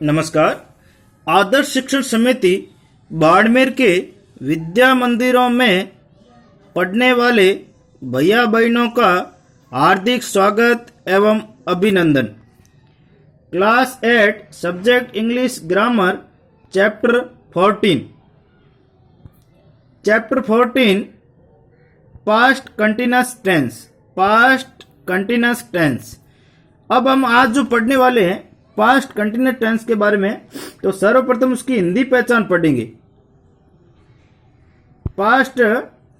नमस्कार। आदर्श शिक्षण समिति बाड़मेर के विद्या मंदिरों में पढ़ने वाले भैया बहनों का हार्दिक स्वागत एवं अभिनंदन। Class 8 subject English grammar chapter 14 past continuous tense. अब हम आज जो पढ़ने वाले हैं पास्ट कंटीन्यूअस टेंस के बारे में, तो सर्वप्रथम उसकी हिंदी पहचान पढ़ेंगे। पास्ट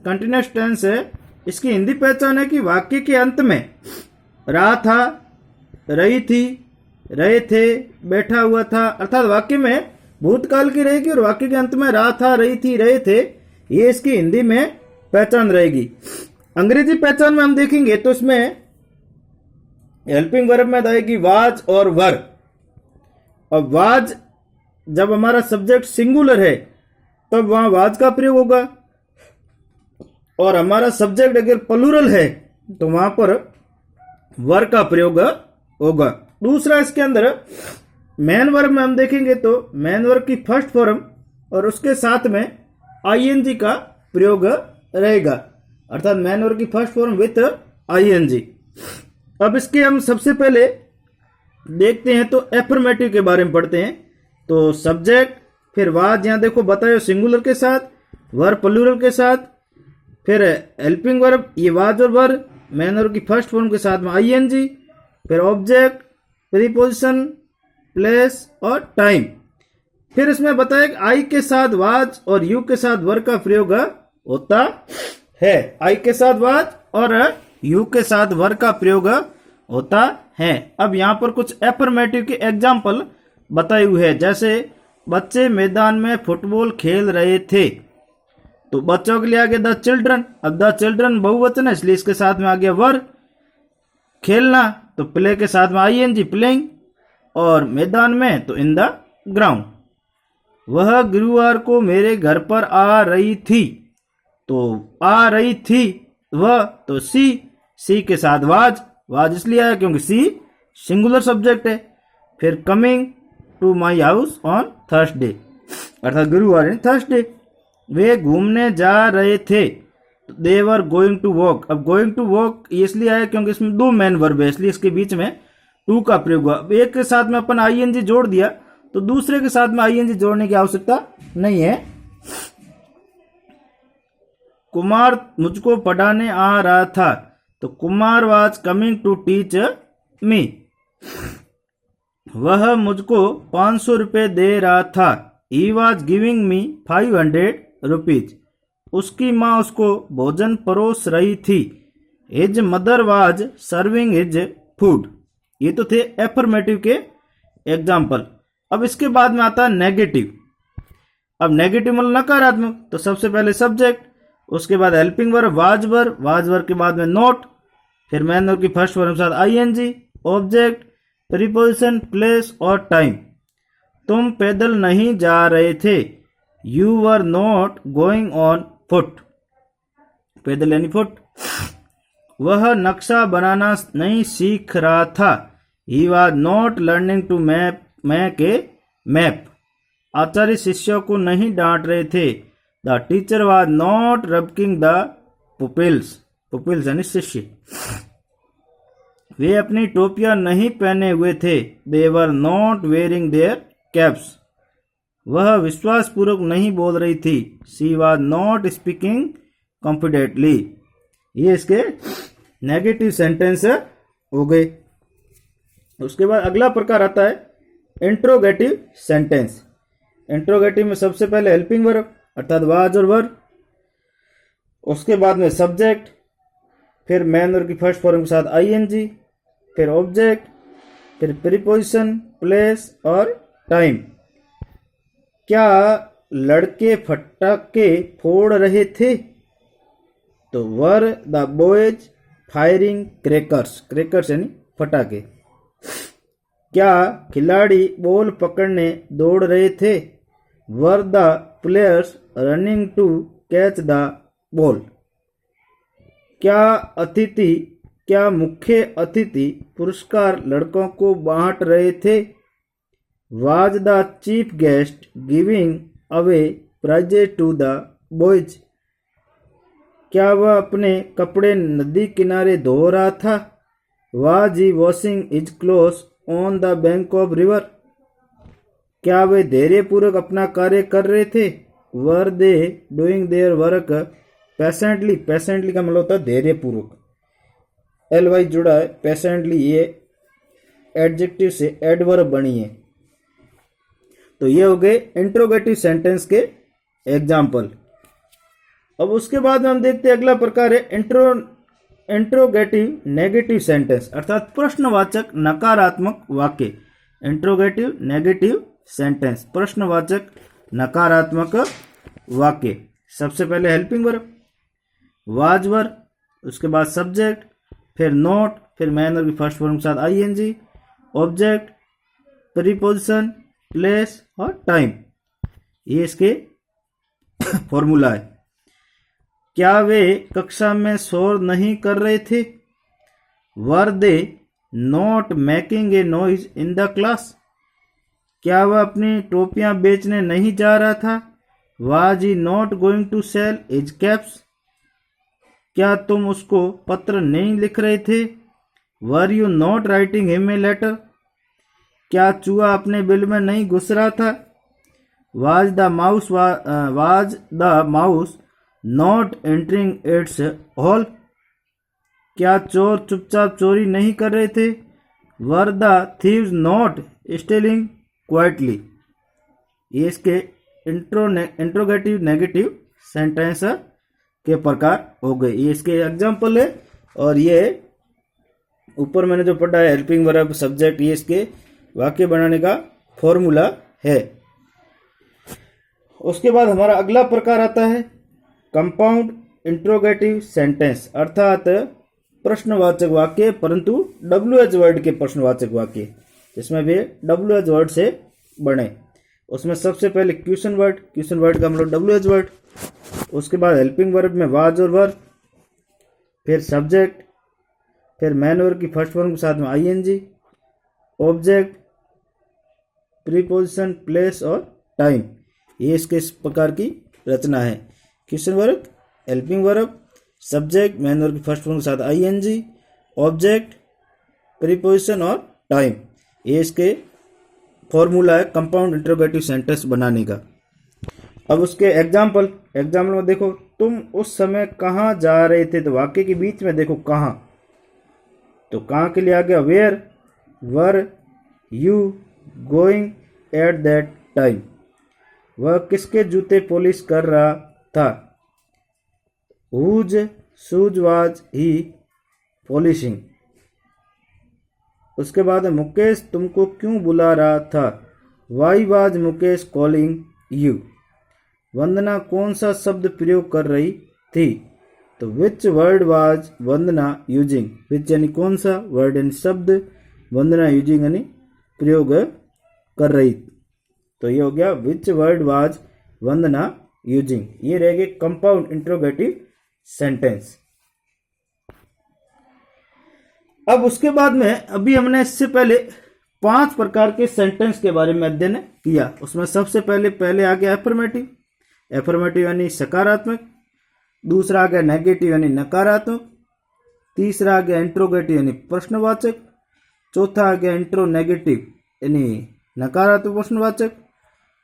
कंटीन्यूअस टेंस है, इसकी हिंदी पहचान है कि वाक्य के अंत में रहा था, रही थी, रहे थे, बैठा हुआ था, अर्थात वाक्य में भूतकाल की रहेगी और वाक्य के अंत में रहा था, रही थी, रहे थे, ये इसकी हिंदी में पहचान रहेगी। अंग्रेजी पहचान में हम देखेंगे तो इसमें हेल्पिंग वर्ब में आएगी वाज और वर। और वाज जब हमारा सब्जेक्ट सिंगुलर है तब वहां वाज का प्रयोग होगा, और हमारा सब्जेक्ट अगर प्लूरल है तो वहां पर वर का प्रयोग होगा। दूसरा, इसके अंदर मेन वर्ब में हम देखेंगे तो मेन वर्ब की फर्स्ट फॉर्म और उसके साथ में आईएनजी का प्रयोग रहेगा, अर्थात मेन वर्ब की फर्स्ट फॉर्म विथ आईएनजी। अब इसके हम सबसे पहले देखते हैं तो एफर्मेटिव के बारे में पढ़ते हैं। तो सब्जेक्ट, फिर वाज, यहां देखो बताओ सिंगुलर के साथ, वर्ब प्लूरल के साथ, फिर हेल्पिंग वर्ब, ये वाज और वर्ब, मेन वर्ब की फर्स्ट फॉर्म के साथ में आईएनजी, फिर ऑब्जेक्ट, प्रीपोजिशन, प्लेस और टाइम। फिर इसमें बताया कि आई के साथ वाज और यू के साथ वर्ब का प्रयोग होता है। आई के साथ वाज और यू के साथ वर्ब का प्रयोग होता है। अब यहाँ पर कुछ एफर्मेटिव के एग्जाम्पल बताए हुए हैं, जैसे बच्चे मैदान में फुटबॉल खेल रहे थे, तो बच्चों के लिए आगे द चिल्ड्रन। अब द चिल्ड्रन बहुवचन है इसलिए इसके साथ में आ गया वर। खेलना तो प्ले के साथ में आईएनजी प्लेइंग, और मैदान में तो इन द ग्राउंड। वह गुरुवार को मेरे घर पर आ रही थी, तो आ रही थी वह, तो सी के साथ वाज इसलिए आया क्योंकि सी सिंगुलर सब्जेक्ट है। फिर coming to my house on Thursday, अर्थात गुरुवार यानी थर्सडे। वे घूमने जा रहे थे, they were going to walk. अब गोइंग टू वॉक इसलिए आया क्योंकि इसमें दो मेन वर्ब है, इसलिए इसके बीच में टू का प्रयोग हुआ। एक के साथ में अपन आईएनजी जोड़ दिया तो दूसरे के साथ में आईएनजी जोड़ने की आवश्यकता नहीं है। कुमार मुझको पढ़ाने आ रहा था, तो Kumar was coming to teach me. वह मुझको 500 रुपए दे रहा था, he was giving me 500 rupees. उसकी माँ उसको भोजन परोस रही थी, his mother was serving his food. ये तो थे एफर्मेटिव के एग्जाम्पल। अब इसके बाद में आता है नेगेटिव। अब नेगेटिव मतलब नकारात्मक, तो सबसे पहले सब्जेक्ट, उसके बाद हेल्पिंग वर्ब वाज वर्ब के बाद में नोट, फिर मेन वर्ब की फर्स्ट फॉर्म के साथ आईएनजी, ऑब्जेक्ट, प्रीपोजिशन, प्लेस और टाइम। तुम पैदल नहीं जा रहे थे, you were not going on foot, पैदल यानी फुट। वह नक्शा बनाना नहीं सीख रहा था, he was not learning to make a map. आचार्य शिष्यों को नहीं डांट रहे थे, the teacher was not rebuking the pupils यानी शिष्य। वे अपनी टोपियां नहीं पहने हुए थे, they were not wearing their caps. वह विश्वासपूर्वक नहीं बोल रही थी, she was not speaking confidently. ये इसके नेगेटिव सेंटेंस हो गए। उसके बाद अगला प्रकार आता है इंट्रोगेटिव सेंटेंस। इंट्रोगेटिव में सबसे पहले हेल्पिंग वर्ब अर्थात वाज और वर्ब, उसके बाद में सब्जेक्ट, फिर मेन वर्ब की फर्स्ट फॉर्म के साथ आईएनजी, फिर ऑब्जेक्ट, फिर प्रीपोजिशन, प्लेस और टाइम। क्या लड़के फटाके फोड़ रहे थे, तो were the boys firing crackers यानी फटाके। क्या खिलाड़ी बॉल पकड़ने दौड़ रहे थे, were the players running to catch the ball. क्या मुख्य अतिथि पुरस्कार लड़कों को बांट रहे थे, was the chief guest giving away prizes to the boys. क्या वह अपने कपड़े नदी किनारे धो रहा था? Was he washing his clothes on the bank of river. क्या वे धैर्यपूर्वक अपना कार्य कर रहे थे? Were they doing their work पैसेंटली। पैसेंटली का मतलब होता है धैर्यपूर्वक, एल वाई जुड़ा है, पैसेंटली ये एडजेक्टिव से एडवर्ब बनी है। तो ये हो गए इंट्रोगेटिव सेंटेंस के एग्जाम्पल। अब उसके बाद में हम देखते हैं अगला प्रकार है इंट्रोगेटिव नेगेटिव सेंटेंस, अर्थात प्रश्नवाचक नकारात्मक वाक्य। इंट्रोगेटिव नेगेटिव सेंटेंस, प्रश्नवाचक नकारात्मक वाक्य। सबसे पहले हेल्पिंग वर्ब, वाज वर्ब, उसके बाद सब्जेक्ट, फिर नोट, फिर मैनर की फर्स्ट फॉर्म के साथ आईएनजी, ऑब्जेक्ट, प्रीपोजिशन, प्लेस और टाइम। ये इसके फॉर्मूला है। क्या वे कक्षा में शोर नहीं कर रहे थे? Were they not making a noise in the class. क्या वह अपनी टोपियां बेचने नहीं जा रहा था? Was he not going to sell his caps. क्या तुम उसको पत्र नहीं लिख रहे थे? Were you not writing him a letter. क्या चूहा अपने बिल में नहीं घुस रहा था? Was the mouse not entering its hole. क्या चोर चुपचाप चोरी नहीं कर रहे थे? Were the thieves not stealing quietly. ये इसके इंट्रोगेटिव नेगेटिव सेंटेंस के प्रकार हो गए। ये इसके एग्जाम्पल है। और ये ऊपर मैंने जो पढ़ा है हेल्पिंग वर्ब, सब्जेक्ट, ये इसके वाक्य बनाने का फॉर्मूला है। उसके बाद हमारा अगला प्रकार आता है कंपाउंड इंट्रोगेटिव सेंटेंस, अर्थात प्रश्नवाचक वाक्य परंतु WH वर्ड के प्रश्नवाचक वाक्य, जिसमें भी WH वर्ड से बने। उसमें सबसे पहले क्वेश्चन वर्ड का मतलब WH वर्ड, उसके बाद हेल्पिंग वर्ब में वाज और वर, फिर सब्जेक्ट, फिर मैन वर्ब की फर्स्ट फॉर्म के साथ में आईएनजी, ऑब्जेक्ट, प्रीपोजिशन, प्लेस और टाइम। ये इसके इस प्रकार की रचना है। Question verb, helping verb, subject, man verb की फर्स्ट फॉर्म के साथ आईएनजी, ऑब्जेक्ट, प्रीपोजिशन और टाइम। ये इसके फॉर्मूला है कंपाउंड इंट्रोगेटिव सेंटेंस बनाने का। अब उसके एग्जाम्पल में देखो, तुम उस समय कहाँ जा रहे थे, तो वाक्य के बीच में देखो कहाँ, तो कहाँ के लिए आ गया where, were you going at that time. वह किसके जूते पॉलिश कर रहा था? Whose shoes was he polishing. उसके बाद मुकेश तुमको क्यों बुला रहा था? Why was Mukesh calling you. Vandana कौन सा शब्द प्रयोग कर रही थी? तो which word was Vandana using. Which यानी कौन सा, वर्ड यानी शब्द, वंदना यूजिंग यानी प्रयोग कर रही। तो ये हो गया विच वर्ड वाज वंदना यूजिंग। ये रह गए कंपाउंड इंट्रोगेटिव सेंटेंस। अब उसके बाद में अभी हमने इससे पहले 5 प्रकार के सेंटेंस के बारे में अध्ययन किया। उसमें सबसे पहले आ गया एफर्मेटिव। एफर्मेटिव यानी सकारात्मक, दूसरा आ गया नेगेटिव यानी नकारात्मक, तीसरा आ गया इंट्रोगेटिव यानी प्रश्नवाचक, चौथा आ गया इंट्रोनेगेटिव यानी नकारात्मक प्रश्नवाचक,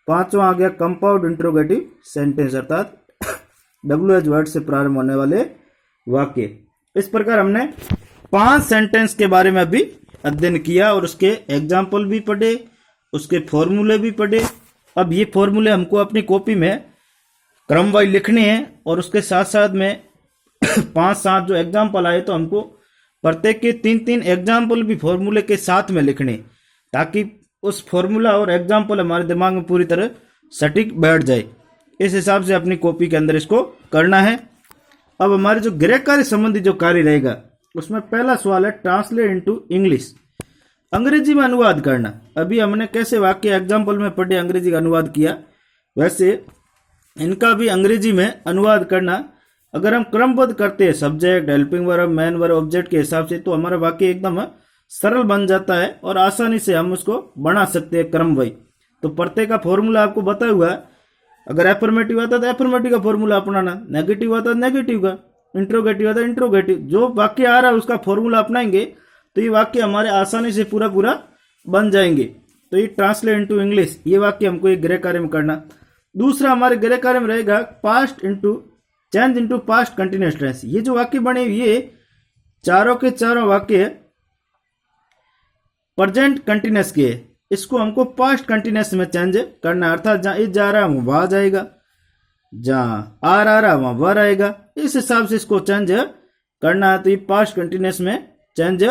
पांचवा आ गया कंपाउंड इंट्रोगेटिव सेंटेंस अर्थात WH वर्ड से प्रारंभ होने वाले वाक्य। इस प्रकार हमने 5 सेंटेंस के बारे में अभी अध्ययन किया और उसके एग्जाम्पल भी पढ़े, उसके फॉर्मूले भी पढ़े। अब ये फॉर्मूले हमको अपनी कॉपी में क्रमवार लिखने हैं और उसके साथ साथ में 5-7 जो एग्जाम्पल आए तो हमको प्रत्येक के 3-3 एग्जाम्पल भी फॉर्मूले के साथ में लिखने, ताकि उस फॉर्मूला और एग्जाम्पल हमारे दिमाग में पूरी तरह सटीक बैठ जाए। इस हिसाब से अपनी कॉपी के अंदर इसको करना है। अब हमारे जो गृह कार्य संबंधी जो कार्य रहेगा उसमें पहला सवाल है ट्रांसलेट इनटू इंग्लिश, अंग्रेजी में अनुवाद करना। अभी हमने कैसे वाक्य एग्जाम्पल में पढ़े अंग्रेजी का अनुवाद किया, वैसे इनका भी अंग्रेजी में अनुवाद करना। अगर हम क्रमबद्ध करते हैं subject, helping verb, man verb, object के हिसाब से, तो हमारा वाक्य एकदम सरल बन जाता है और आसानी से हम उसको बना सकते हैं क्रम वाइज। तो प्रत्यय का फॉर्मूला आपको बताया हुआ है। अगर एफर्मेटिव आता तो एफर्मेटिव का फॉर्मूला अपनाना, नेगेटिव आता तो नेगेटिव का, इंट्रोगेटिव आता तो इंट्रोगेटिव, जो वाक्य आ रहा है उसका फॉर्मूला अपनाएंगे तो ये वाक्य हमारे आसानी से पूरा पूरा बन जाएंगे। तो ये ट्रांसलेट इनटू इंग्लिश, ये वाक्य हमको एक गृह कार्य में करना। दूसरा हमारे गृह कार्य में रहेगा past into change into past continuous tense. ये जो वाक्य बने ये चारों के चारों वाक्य प्रेजेंट कंटिन्यूअस के, इसको हमको पास्ट कंटिन्यूअस में चेंज करना, अर्थात जहां इज जा रहा है वहां जाएगा, जहां आर आ रहा है वहां वर आएगा, इस हिसाब से इसको चेंज करना है। तो ये पास्ट कंटिन्यूअस में चेंज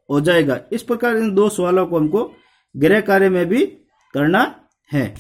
हो जाएगा। इस प्रकार इन दो सवालों को हमको गृह कार्य में भी करना है।